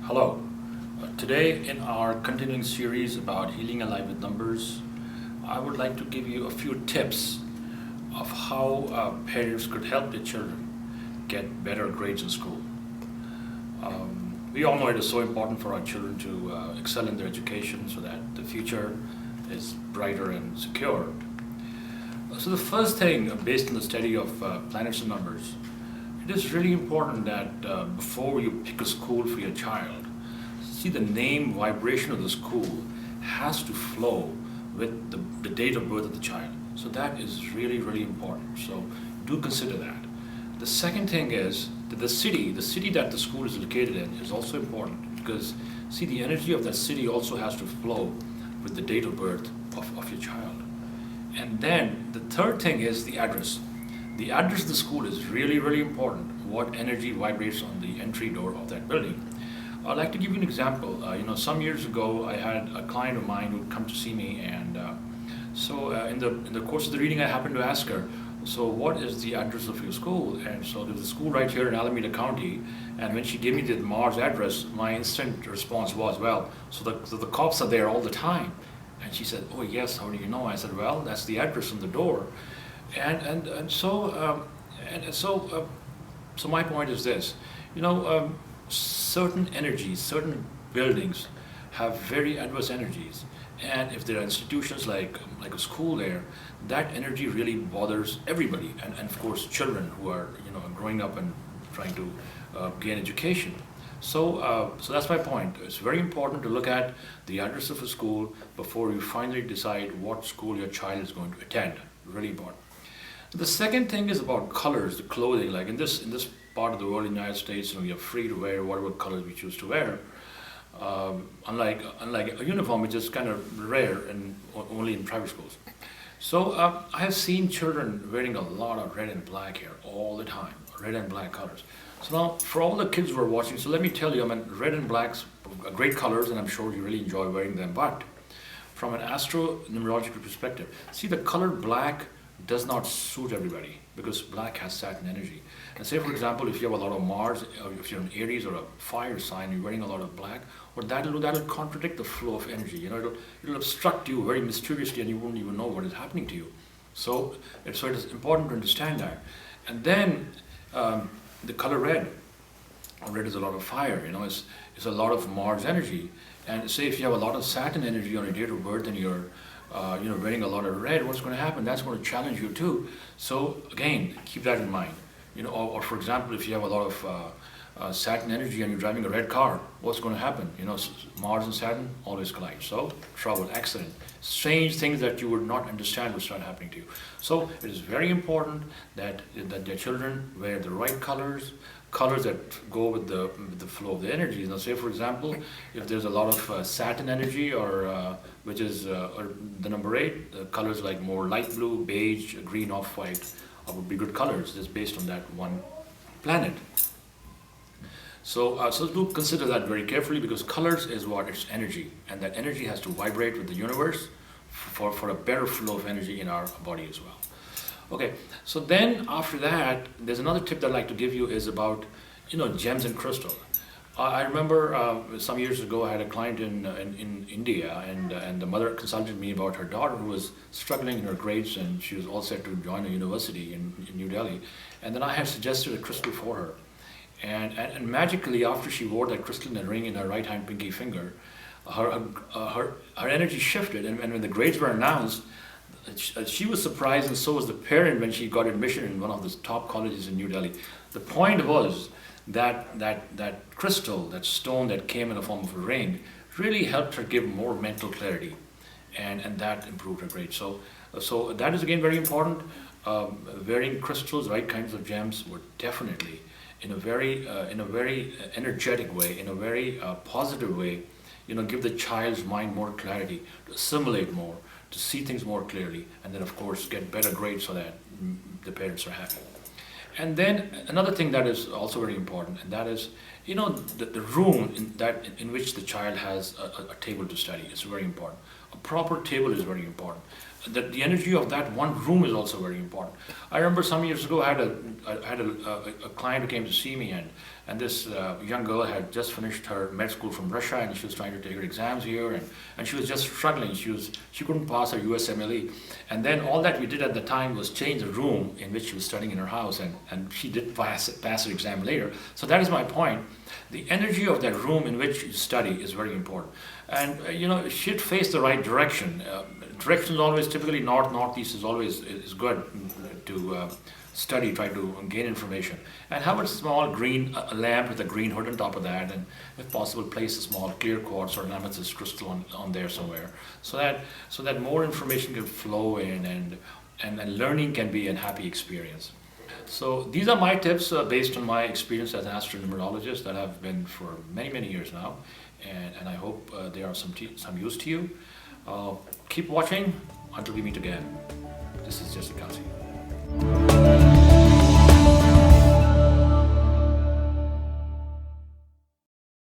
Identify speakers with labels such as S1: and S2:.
S1: Hello. Today, in our continuing series about healing alive with numbers, I would like to give you a few tips of how parents could help their children get better grades in school. We all know it is so important for our children to excel in their education so that the future is brighter and secure. So, the first thing, based on the study of planets and numbers, it is really important that before you pick a school for your child, see the name vibration of the school has to flow with the date of birth of the child. So that is really, really important. So do consider that. The second thing is that the city that the school is located in is also important because see the energy of that city also has to flow with the date of birth of your child. And then the third thing is the address. The address of the school is really, really important. What energy vibrates on the entry door of that building. I'd like to give you an example. Some years ago, I had a client of mine who would come to see me, and in the course of the reading, I happened to ask her, "So, what is the address of your school?" And so there's a school right here in Alameda County, and when she gave me the Mars address, my instant response was, "Well, so the cops are there all the time." And she said, "Oh yes, how do you know?" I said, "Well, that's the address on the door." So my point is this, certain energies, certain buildings have very adverse energies, and if there are institutions like a school there, that energy really bothers everybody, and of course children who are growing up and trying to gain education. So that's my point. It's very important to look at the address of a school before you finally decide what school your child is going to attend. Really important. The second thing is about colors, the clothing. Like in this part of the world, in the United States, we are free to wear whatever colors we choose to wear. Unlike a uniform, which is kind of rare and only in private schools. So I have seen children wearing a lot of red and black here all the time, red and black colors. So now, for all the kids who are watching, so let me tell you, red and blacks are great colors, and I'm sure you really enjoy wearing them. But from an astro-numerological perspective, see the color black does not suit everybody because black has Saturn energy. And say, for example, if you have a lot of Mars, or if you're an Aries or a fire sign, you're wearing a lot of black, or that'll contradict the flow of energy. It'll obstruct you very mysteriously, and you won't even know what is happening to you. So it is important to understand that. And then the color red. Red is a lot of fire. It's a lot of Mars energy. And say if you have a lot of Saturn energy on your date of birth, and you're wearing a lot of red, what's going to happen? That's going to challenge you too. So again, keep that in mind. Or for example, if you have a lot of Saturn energy and you're driving a red car, what's going to happen? Mars and Saturn always collide. So trouble, accident, strange things that you would not understand will start happening to you. So it is very important that their children wear the right colors that go with the flow of the energy. Say for example, if there's a lot of Saturn energy, or which is or the number 8, the colors like more light blue, beige, green, off-white would be good colors, just based on that one planet. So do consider that very carefully, because colors is what? It's energy, and that energy has to vibrate with the universe for a better flow of energy in our body as well. Okay, so then after that, there's another tip that I'd like to give you is about, gems and crystal. I remember some years ago I had a client in India, and the mother consulted me about her daughter who was struggling in her grades, and she was all set to join a university in New Delhi. And then I had suggested a crystal for her. And magically, after she wore that crystal and ring in her right hand pinky finger, her energy shifted, and when the grades were announced, she was surprised, and so was the parent when she got admission in one of the top colleges in New Delhi. The point was that crystal, that stone that came in the form of a ring, really helped her give more mental clarity, and that improved her grades. So that is again very important. Wearing crystals, right kinds of gems, would definitely, in a very energetic way, in a very positive way, give the child's mind more clarity, to assimilate more, to see things more clearly, and then of course get better grades so that the parents are happy. And then another thing that is also very important, and that is, the room in which the child has a table to study is very important. A proper table is very important. The energy of that one room is also very important. I remember some years ago I had a client who came to see me, and this young girl had just finished her med school from Russia, and she was trying to take her exams here, and she was just struggling. She couldn't pass her USMLE, and then all that we did at the time was change the room in which she was studying in her house, and she did pass her exam later. So that is my point. The energy of that room in which you study is very important, and it should face the right direction. Direction is always typically northeast is always is good to study, try to gain information, and have a small green lamp with a green hood on top of that, and if possible place a small clear quartz or an amethyst crystal on there somewhere, so that more information can flow in, and learning can be a happy experience. So these are my tips based on my experience as an astronumerologist that I've been for many years now, and I hope they are some use to you. Keep watching until we meet again. This is just Kalsi.